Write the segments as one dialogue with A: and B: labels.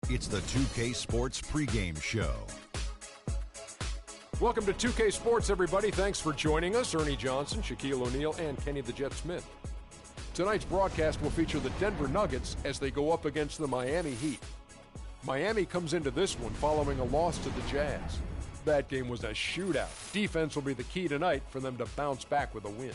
A: It's the 2K Sports pregame show.
B: Welcome to 2K Sports, everybody. Thanks for joining us. Ernie Johnson, Shaquille O'Neal, and Kenny the Jet Smith. Tonight's broadcast will feature the Denver Nuggets as they go up against the Miami Heat. Miami comes into this one following a loss to the Jazz. That game was a shootout. Defense will be the key tonight for them to bounce back with a win.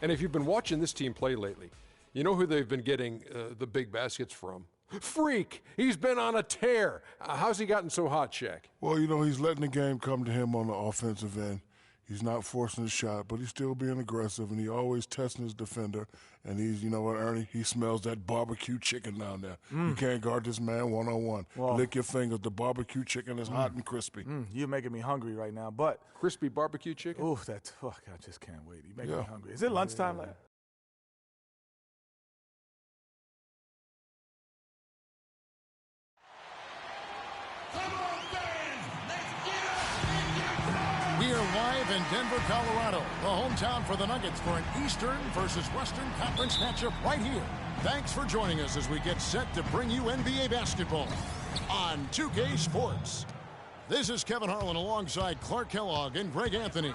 B: And if you've been watching this team play lately, you know who they've been getting the big baskets from? Freak! He's been on a tear. How's he gotten so hot, Shaq?
C: Well, you know, he's letting the game come to him on the offensive end. He's not forcing the shot, but he's still being aggressive, and he always testing his defender. And he's, you know what, Ernie? He smells that barbecue chicken down there. You can't guard this man one-on-one. Well, lick your fingers. The barbecue chicken is hot and crispy.
D: You're making me hungry right now, but...
B: Crispy barbecue chicken?
D: Oh, I just can't wait. You're making me hungry. Is it lunchtime?
B: Yeah.
E: We are live in Denver, Colorado, the hometown for the Nuggets for an Eastern versus Western Conference matchup right here. Thanks for joining us as we get set to bring you NBA basketball on 2K Sports. This is Kevin Harlan alongside Clark Kellogg and Greg Anthony.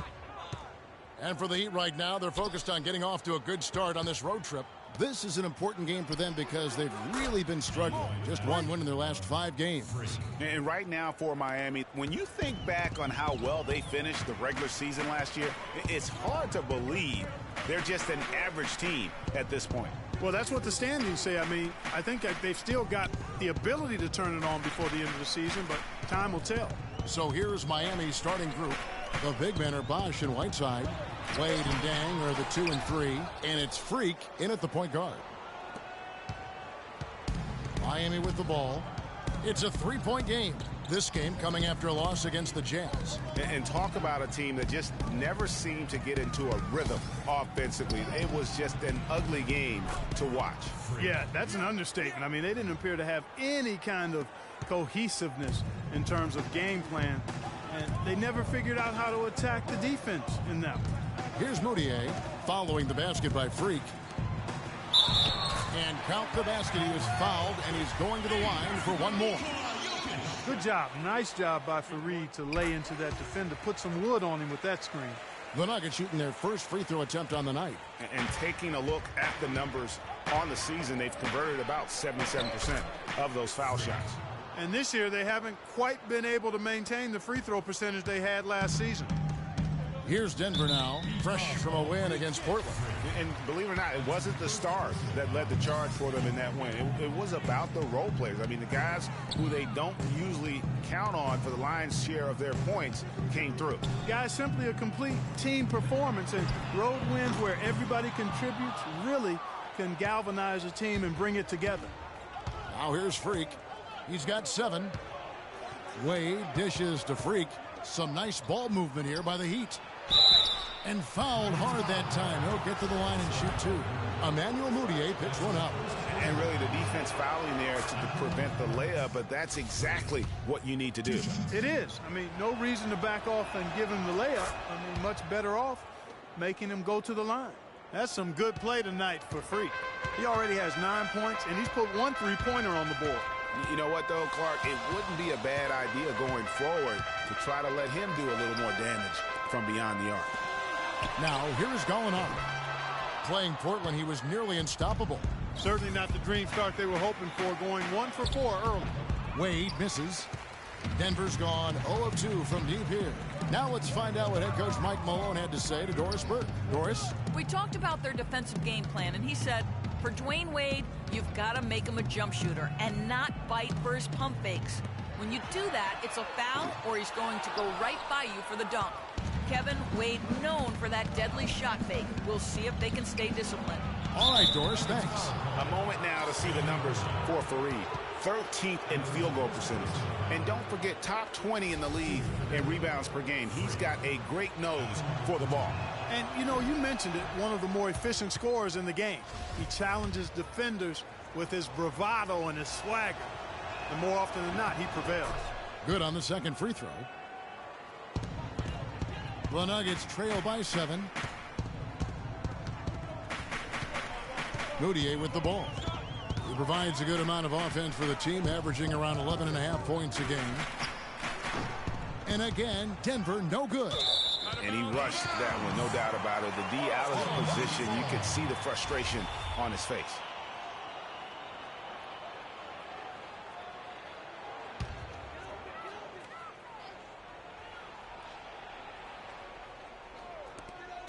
E: And for the Heat right now, they're focused on getting off to a good start on this road trip. This is an important game for them because they've really been struggling. Just one win in their last 5 games.
F: And right now for Miami, when you think back on how well they finished the regular season last year, it's hard to believe they're just an average team at this point.
G: Well, that's what the standings say. I mean, I think that they've still got the ability to turn it on before the end of the season, but time will tell.
E: So here's Miami's starting group. The big men are Bosch and Whiteside. Wade and Dang are the 2 and 3, and it's Freak in at the point guard. Miami with the ball. It's a 3-point game. This game coming after a loss against the Jazz.
F: And talk about a team that just never seemed to get into a rhythm offensively. It was just an ugly game to watch.
G: Yeah, that's an understatement. I mean, they didn't appear to have any kind of cohesiveness in terms of game plan, and they never figured out how to attack the defense in that one.
E: Here's Moutier following the basket by Freak. And count the basket. He was fouled, and he's going to the line for one more.
G: Good job. Nice job by Fareed to lay into that defender. Put some wood on him with that screen.
E: The Nuggets shooting their first free throw attempt on the night.
F: And taking a look at the numbers on the season, they've converted about 77% of those foul shots.
G: And this year, they haven't quite been able to maintain the free throw percentage they had last season.
E: Here's Denver now, fresh from a win against Portland.
F: And believe it or not, it wasn't the stars that led the charge for them in that win. It was about the role players. I mean, the guys who they don't usually count on for the lion's share of their points came through.
G: Guys, simply a complete team performance, and road wins where everybody contributes really can galvanize a team and bring it together.
E: Now here's Freak. He's got 7. Wade dishes to Freak. Some nice ball movement here by the Heat. And fouled hard that time. He'll get to the line and shoot 2. Emmanuel Moutier picks one up.
F: And really the defense fouling there to prevent the layup, but that's exactly what you need to do.
G: It is. I mean, no reason to back off and give him the layup. I mean, much better off making him go to the line. That's some good play tonight for Freak. He already has 9 points, and he's put 1 3-pointer on the board.
F: You know what, though, Clark? It wouldn't be a bad idea going forward to try to let him do a little more damage from beyond the arc.
E: Now, here's Gallinari. Playing Portland, he was nearly unstoppable.
G: Certainly not the dream start they were hoping for, going 1 for 4 early.
E: Wade misses. Denver's gone 0 of 2 from deep here. Now let's find out what head coach Mike Malone had to say to Doris Burke. Doris?
H: We talked about their defensive game plan, and he said, for Dwayne Wade, you've got to make him a jump shooter and not bite for his pump fakes. When you do that, it's a foul or he's going to go right by you for the dunk. Kevin, Wade known for that deadly shot fake. We'll see if they can stay disciplined.
E: All right, Doris, thanks.
F: A moment now to see the numbers for Fareed. 13th in field goal percentage. And don't forget, top 20 in the league in rebounds per game. He's got a great nose for the ball.
G: And, you know, you mentioned it, one of the more efficient scorers in the game. He challenges defenders with his bravado and his swagger. And more often than not, he prevails.
E: Good on the second free throw. The Nuggets trail by 7. Moutier with the ball. He provides a good amount of offense for the team, averaging around 11.5 points a game. And again, Denver no good.
F: And he rushed that one, no doubt about it. The D out of position, you could see the frustration on his face.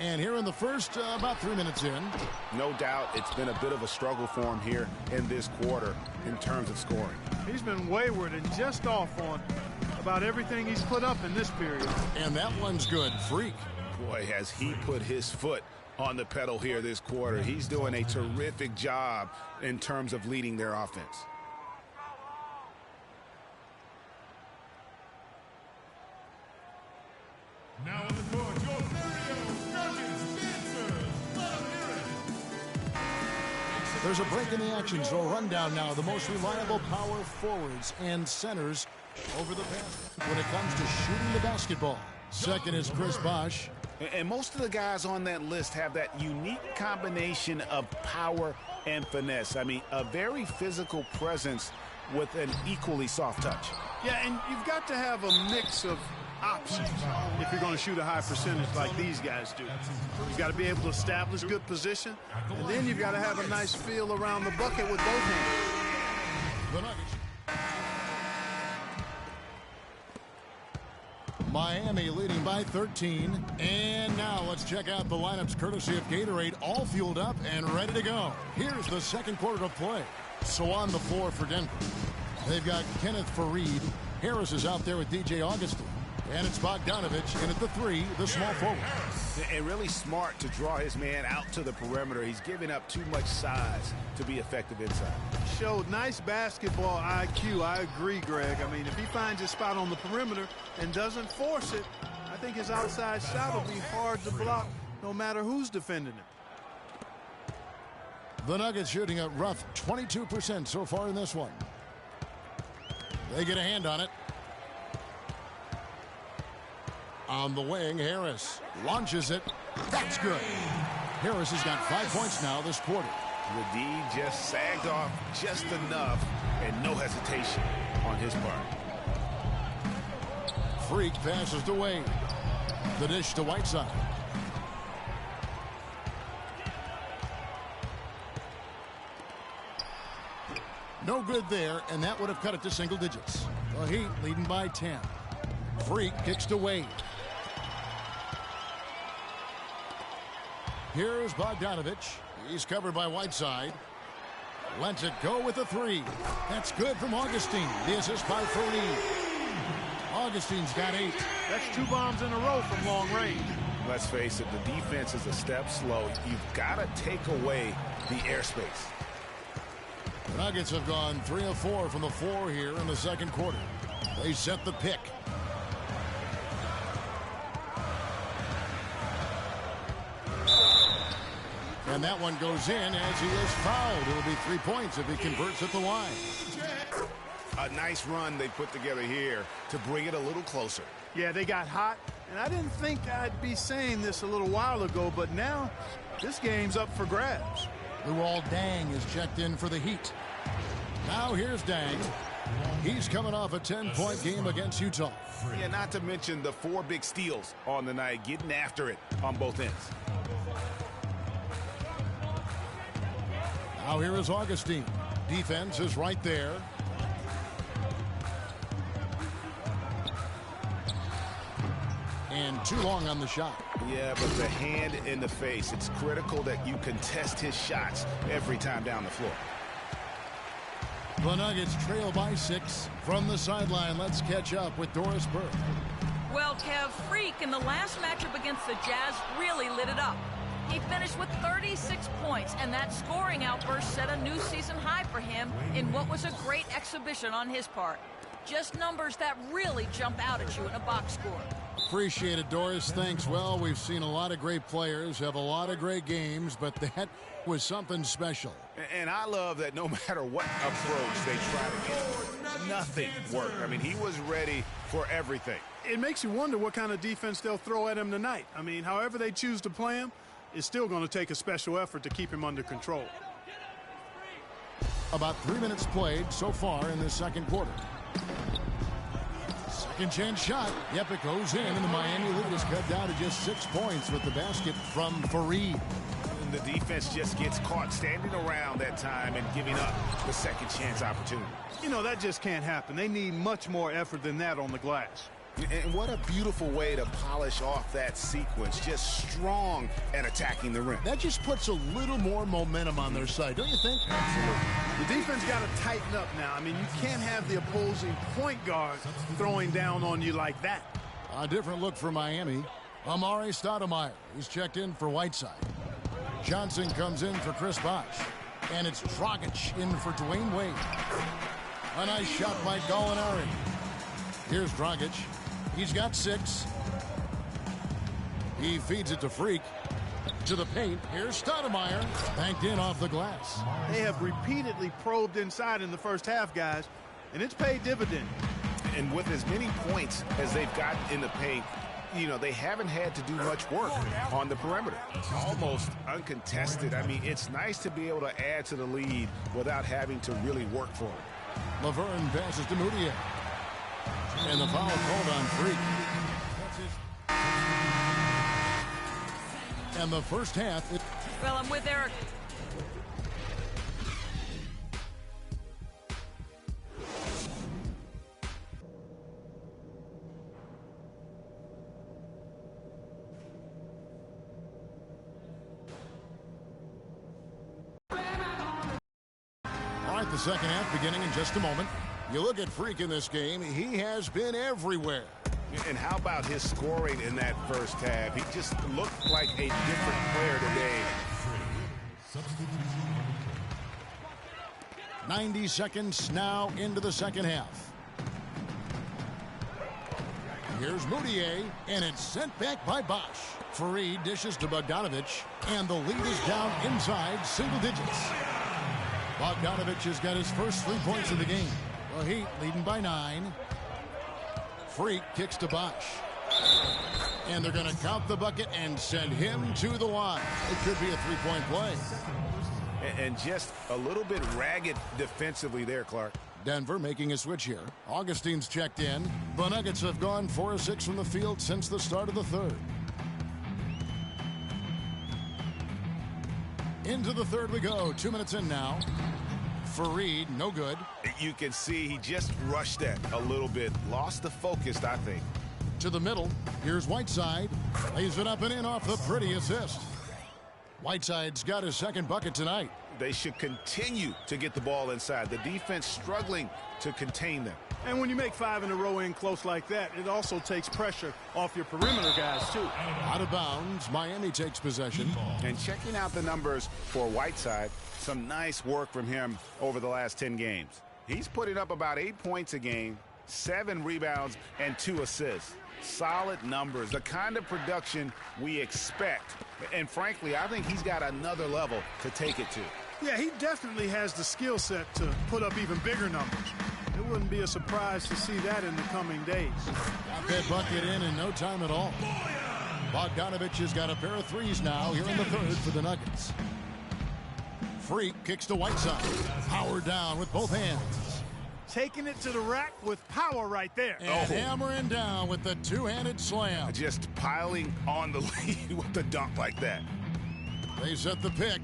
E: And here in the first, about 3 minutes in.
F: No doubt it's been a bit of a struggle for him here in this quarter in terms of scoring.
G: He's been wayward and just off on about everything he's put up in this period.
E: And that one's good. Freak.
F: Boy, has he put his foot on the pedal here this quarter. He's doing a terrific job in terms of leading their offense.
I: Now on the court, your Nuggets dancers. Let them hear it.
E: There's a break in the action, so a rundown now. The most reliable power forwards and centers over the basket when it comes to shooting the basketball. Second is Chris Bosh.
F: And most of the guys on that list have that unique combination of power and finesse. I mean, a very physical presence with an equally soft touch.
G: Yeah, and you've got to have a mix of options if you're going to shoot a high percentage like these guys do. You've got to be able to establish good position, and then you've got to have a nice feel around the bucket with both hands.
E: The Nuggets. Miami leading by 13. And now let's check out the lineups courtesy of Gatorade, all fueled up and ready to go. Here's the second quarter of play. So on the floor for Denver, they've got Kenneth Faried. Harris is out there with DJ Augustin. And it's Bogdanovich in at the 3, the small forward.
F: And really smart to draw his man out to the perimeter. He's giving up too much size to be effective inside.
G: Showed nice basketball IQ. I agree, Greg. I mean, if he finds his spot on the perimeter and doesn't force it, I think his outside shot will be hard to block no matter who's defending it.
E: The Nuggets shooting a rough 22% so far in this one. They get a hand on it. On the wing, Harris launches it. That's good. Harris has got 5 points now this quarter.
F: The D just sagged off just enough and no hesitation on his part.
E: Freak passes to Wade. The dish to Whiteside. No good there, and that would have cut it to single digits. The Heat leading by 10. Freak kicks to Wade. Here's Bogdanovich. He's covered by Whiteside. Lets it go with a 3. That's good from Augustin. The assist by Faried. Augustine's got 8.
G: That's 2 bombs in a row from long range.
F: Let's face it, the defense is a step slow. You've got to take away the airspace.
E: The Nuggets have gone 3 of 4 from the floor here in the second quarter. They set the pick. And that one goes in as he is fouled. It'll be 3 points if he converts at the line.
F: A nice run they put together here to bring it a little closer.
G: Yeah, they got hot, and I didn't think I'd be saying this a little while ago, but now this game's up for grabs.
E: Luol Deng is checked in for the Heat. Now here's Deng. He's coming off a 10-point game against Utah.
F: Yeah, not to mention the 4 big steals on the night, getting after it on both ends.
E: Now here is Augustin. Defense is right there. And too long on the shot.
F: Yeah, but the hand in the face. It's critical that you contest his shots every time down the floor.
E: The Nuggets trail by 6 from the sideline. Let's catch up with Doris Burke.
H: Well, Kev, Freak in the last matchup against the Jazz really lit it up. He finished with 36 points, and that scoring outburst set a new season high for him in what was a great exhibition on his part. Just numbers that really jump out at you in a box score.
E: Appreciate it, Doris. Thanks. Well, we've seen a lot of great players have a lot of great games, but that was something special.
F: And I love that no matter what approach they try to get, nothing worked. I mean, he was ready for everything.
G: It makes you wonder what kind of defense they'll throw at him tonight. I mean, however they choose to play him, it's still going to take a special effort to keep him under control.
E: About 3 minutes played so far in this second quarter. Second chance shot. Yep, it goes in, and the Miami lead is cut down to just 6 points with the basket from Fareed.
F: And the defense just gets caught standing around that time and giving up the second chance opportunity.
G: You know, that just can't happen. They need much more effort than that on the glass.
F: And what a beautiful way to polish off that sequence. Just strong at attacking the rim.
E: That just puts a little more momentum on their side, don't you think?
G: Absolutely. The defense got to tighten up now. I mean, you can't have the opposing point guard throwing down on you like that.
E: A different look for Miami. Amari Stoudemire is checked in for Whiteside. Johnson comes in for Chris Bosh. And it's Dragic in for Dwayne Wade. A nice shot by Gallinari. Here's Dragic. He's got 6. He feeds it to Freak. To the paint. Here's Stoudemire. Banked in off the glass.
G: They have repeatedly probed inside in the first half, guys, and it's paid dividend.
F: And with as many points as they've got in the paint, you know, they haven't had to do much work on the perimeter. Almost uncontested. I mean, it's nice to be able to add to the lead without having to really work for it.
E: Laverne passes to Moutier. And the foul called on Freak. And the first half.
H: Well, I'm with Eric.
E: All right, the second half beginning in just a moment. You look at Freak in this game, he has been everywhere.
F: And how about his scoring in that first half? He just looked like a different player today.
E: 90 seconds now into the second half. Here's Moutier, and it's sent back by Bosh. Fareed dishes to Bogdanovich, and the lead is down inside single digits. Bogdanovich has got his first 3 points of the game. The Heat leading by 9. Freak kicks to Bosh. And they're going to count the bucket and send him to the line. It could be a 3-point play.
F: And just a little bit ragged defensively there, Clark.
E: Denver making a switch here. Augustine's checked in. The Nuggets have gone 4 of 6 from the field since the start of the third. Into the third we go. 2 minutes in now. Fareed, no good.
F: You can see he just rushed that a little bit. Lost the focus, I think.
E: To the middle. Here's Whiteside. Lays it up and in off the pretty assist. Whiteside's got his second bucket tonight.
F: They should continue to get the ball inside. The defense struggling to contain them.
G: And when you make 5 in a row in close like that, it also takes pressure off your perimeter guys, too.
E: Out of bounds. Miami takes possession.
F: And checking out the numbers for Whiteside, some nice work from him over the last 10 games. He's putting up about 8 points a game, 7 rebounds, and 2 assists. Solid numbers, the kind of production we expect. And frankly, I think he's got another level to take it to.
G: Yeah, he definitely has the skill set to put up even bigger numbers. It wouldn't be a surprise to see that in the coming days.
E: Got that bucket in no time at all. Bogdanovich has got a pair of threes now here in the third for the Nuggets. Freak kicks to Whiteside. Power down with both hands.
G: Taking it to the rack with power right there.
E: And hammering down with the two-handed slam.
F: Just piling on the lead with the dunk like that.
E: They set the pick.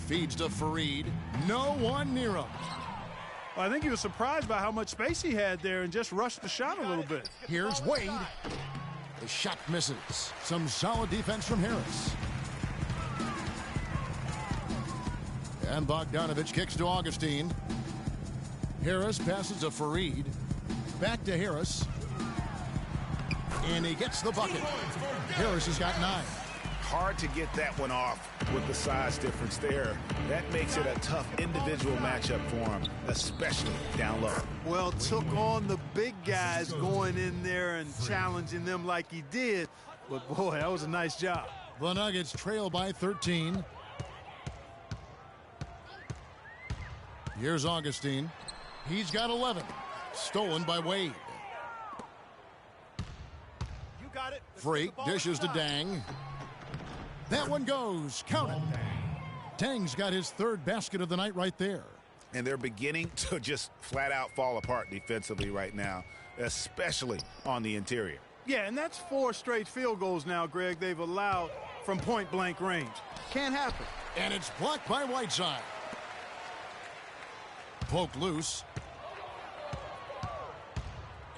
E: Feeds to Fareed. No one near him.
G: Well, I think he was surprised by how much space he had there and just rushed the shot a little bit.
E: Here's Wade. The shot misses. Some solid defense from Harris. And Bogdanovich kicks to Augustine. Harris passes to Fareed. Back to Harris. And he gets the bucket. Harris has got 9.
F: Hard to get that one off with the size difference there. That makes it a tough individual matchup for him, especially down low.
G: Well, took on the big guys going in there and challenging them like he did. But, boy, that was a nice job.
E: The Nuggets trail by 13. Here's Augustine. He's got 11. Stolen by Wade.
G: You got it.
E: Freak dishes to Dang. That one goes. Count it. Tang's got his third basket of the night right there.
F: And they're beginning to just flat out fall apart defensively right now, especially on the interior.
G: Yeah, and that's 4 straight field goals now, Greg, they've allowed from point-blank range. Can't happen.
E: And it's blocked by Whiteside. Poke loose.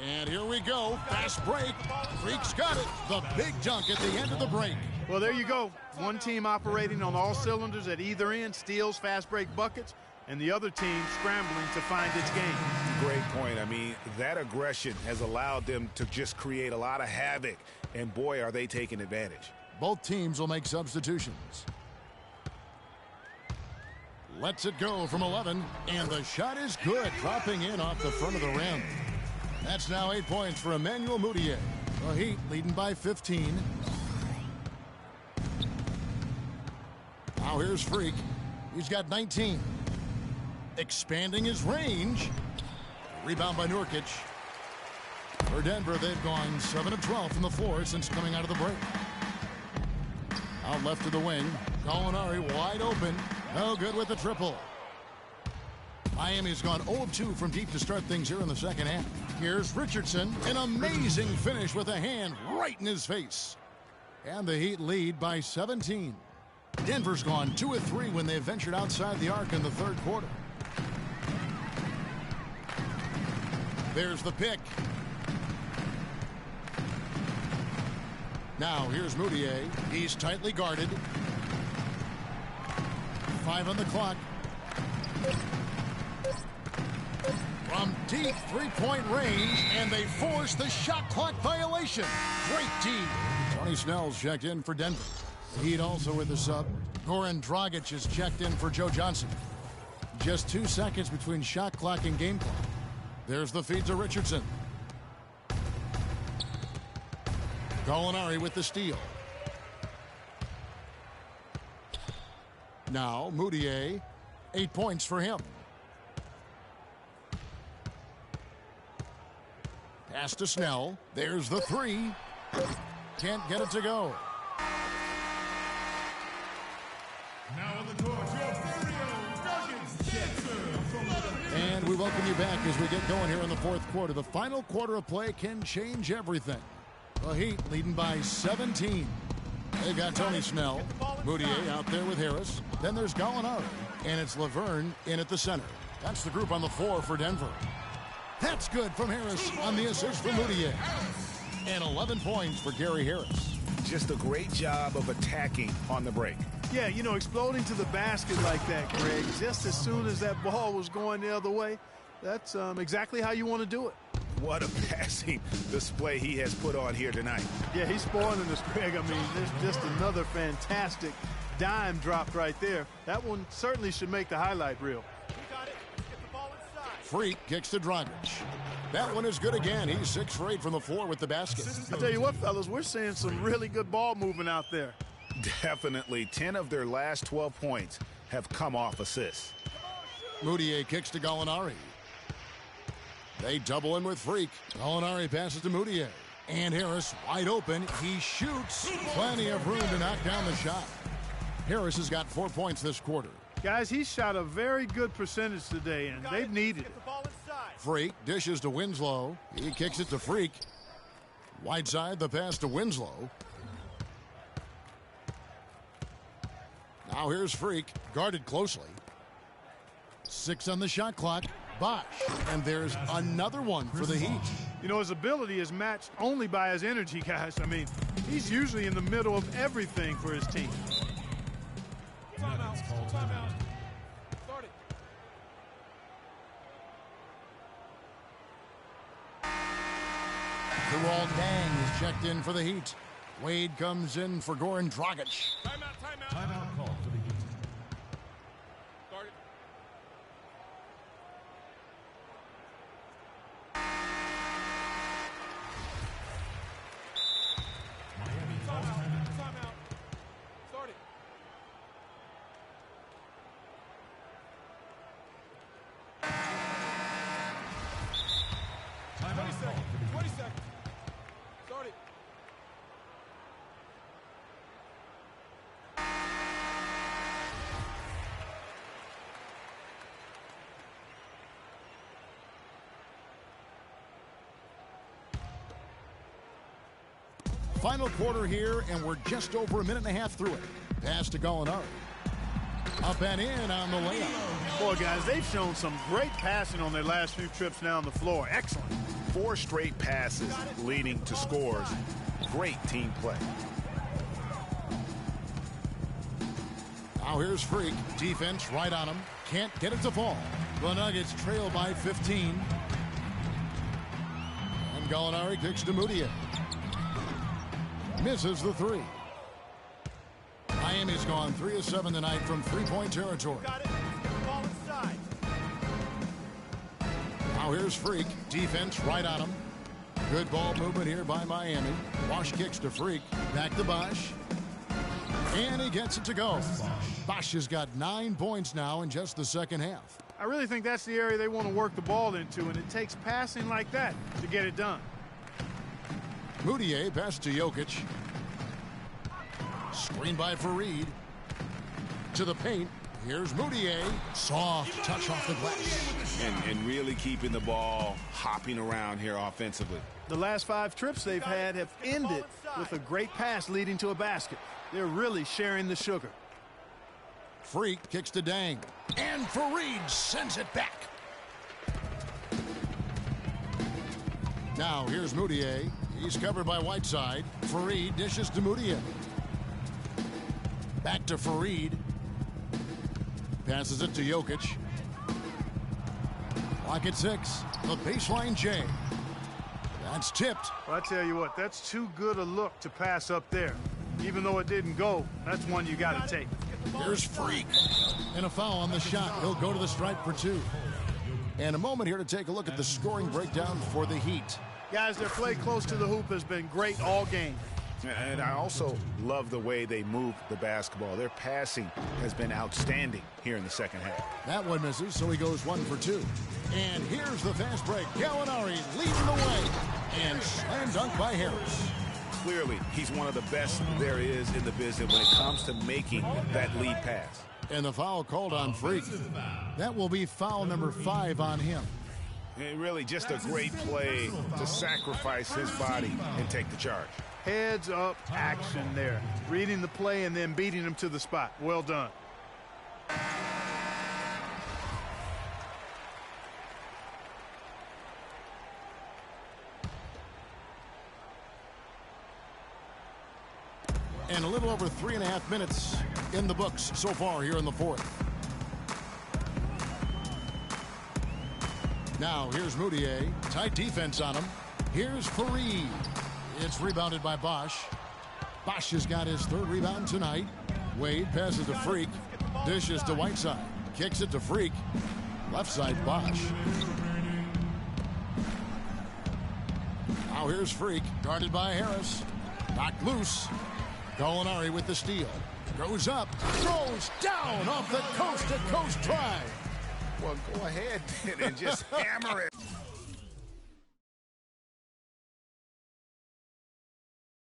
E: And here we go. Fast break. Freak's got it. The big dunk at the end of the break.
G: Well, there you go. One team operating on all cylinders at either end, steals, fast break buckets, and the other team scrambling to find its game.
F: Great point. I mean, that aggression has allowed them to just create a lot of havoc, and boy, are they taking advantage.
E: Both teams will make substitutions. Lets it go from 11, and the shot is good, dropping in off the front of the rim. That's now 8 points for Emmanuel Mudiay. The Heat leading by 15. Now here's Freak. He's got 19. Expanding his range. Rebound by Nurkic. For Denver, they've gone 7 of 12 from the floor since coming out of the break. Out left to the wing. Gallinari wide open. No good with the triple. Miami's gone 0 of 2 from deep to start things here in the second half. Here's Richardson. An amazing finish with a hand right in his face. And the Heat lead by 17. Denver's gone 2 of 3 when they ventured outside the arc in the third quarter. There's the pick. Now here's Mudiay. He's tightly guarded. 5 on the clock. From deep three-point range, and they force the shot clock violation. Great D. Tony Snell's checked in for Denver. Heat also with the sub. Goran Dragic is checked in for Joe Johnson. Just 2 seconds between shot clock and game clock. There's the feed to Richardson. Gallinari with the steal. Now Mudiay, 8 points for him. Pass to Snell. There's the 3. Can't get it to go.
I: Now on the court, your Orlando Nuggets Jetson.
E: And we welcome you back as we get going here in the fourth quarter. The final quarter of play can change everything. The Heat leading by 17. They got Tony Snell. Mudiay out there with Harris. Then there's Gallinari. And it's Laverne in at the center. That's the group on the floor for Denver. That's good from Harris on the assist for Mudiay. And 11 points for Gary Harris.
F: Just a great job of attacking on the break.
G: Yeah, you know, exploding to the basket like that, Greg, just as soon as that ball was going the other way, that's exactly how you want to do it.
F: What a passing display he has put on here tonight.
G: Yeah, he's spoiling us, Greg. I mean, there's just another fantastic dime dropped right there. That one certainly should make the highlight reel.
E: Freak kicks to Dragic. That one is good again. He's 6 for 8 from the floor with the basket.
G: I tell you what, fellas, we're seeing some really good ball movement out there.
F: Definitely 10 of their last 12 points have come off assists.
E: Mudiay kicks to Gallinari. They double in with Freak. Gallinari passes to Mudiay. And Harris wide open. He shoots. Plenty of room to knock down the shot. Harris has got 4 points this quarter.
G: Guys, he shot a very good percentage today, and they've needed it.
E: Freak dishes to Winslow. He kicks it to Freak. Whiteside, the pass to Winslow. Now here's Freak, guarded closely. 6 on the shot clock. Bosh. And there's another one for the Heat.
G: You know, his ability is matched only by his energy, guys. I mean, he's usually in the middle of everything for his team.
I: Timeout. Start it.
E: Luol Deng is checked in for the Heat. Wade comes in for Goran Dragic.
I: Timeout. Timeout call for the Heat. Start it. Miami timeout. Start it. 20 seconds. Start it.
E: Final quarter here, and we're just over a minute and a half through it. Pass to Gallinari. Up and in on the layup.
G: Boy, guys, they've shown some great passing on their last few trips down the floor. Excellent.
F: 4 straight passes leading to scores. Great team play.
E: Now here's Freak. Defense right on him. Can't get it to fall. The Nuggets trail by 15. And Gallinari kicks to Moutier. Misses the 3. Miami's gone 3 of 7 tonight from three-point territory.
G: Got it. Ball inside.
E: Now here's Freak. Defense right on him. Good ball movement here by Miami. Bosch kicks to Freak. Back to Bosch. And he gets it to go. Bosch has got 9 points now in just the second half.
G: I really think that's the area they want to work the ball into, and it takes passing like that to get it done.
E: Moutier pass to Jokic. Screen by Fareed. To the paint. Here's Moutier. Soft touch off the glass.
F: And really keeping the ball hopping around here offensively.
G: The last 5 trips they've had have ended with a great pass leading to a basket. They're really sharing the sugar.
E: Freak kicks to Dang. And Fareed sends it back. Now here's Moutier. He's covered by Whiteside. Fareed dishes to Moutier. Back to Fareed. Passes it to Jokic. Clock at 6. The baseline J. That's tipped.
G: Well, I tell you what, that's too good a look to pass up there. Even though it didn't go, that's one you got to take.
E: Here's Freak. And a foul on the shot. He'll go to the stripe for 2. And a moment here to take a look at the scoring breakdown for the Heat.
G: Guys, their play close to the hoop has been great all game.
F: And I also love the way they move the basketball. Their passing has been outstanding here in the second half.
E: That one misses, so he goes 1 for 2. And here's the fast break. Gallinari leading the way. And slam dunk by Harris.
F: Clearly, he's one of the best there is in the business when it comes to making that lead pass.
E: And the foul called on Freak. That will be foul number 5 on him.
F: And really just a great play to sacrifice his body and take the charge.
G: Heads up action there. Reading the play and then beating him to the spot. Well done.
E: And a little over 3.5 minutes in the books so far here in the fourth. Now here's Moutier. Tight defense on him. Here's Fareed. It's rebounded by Bosch. Bosch has got his 3rd rebound tonight. Wade passes to Freak. Dishes to Whiteside. Kicks it to Freak. Left side Bosch. Now here's Freak. Guarded by Harris. Knocked loose. Gallinari with the steal. Goes up. Throws down off the coast-to-coast try.
F: Well, go ahead and just hammer it.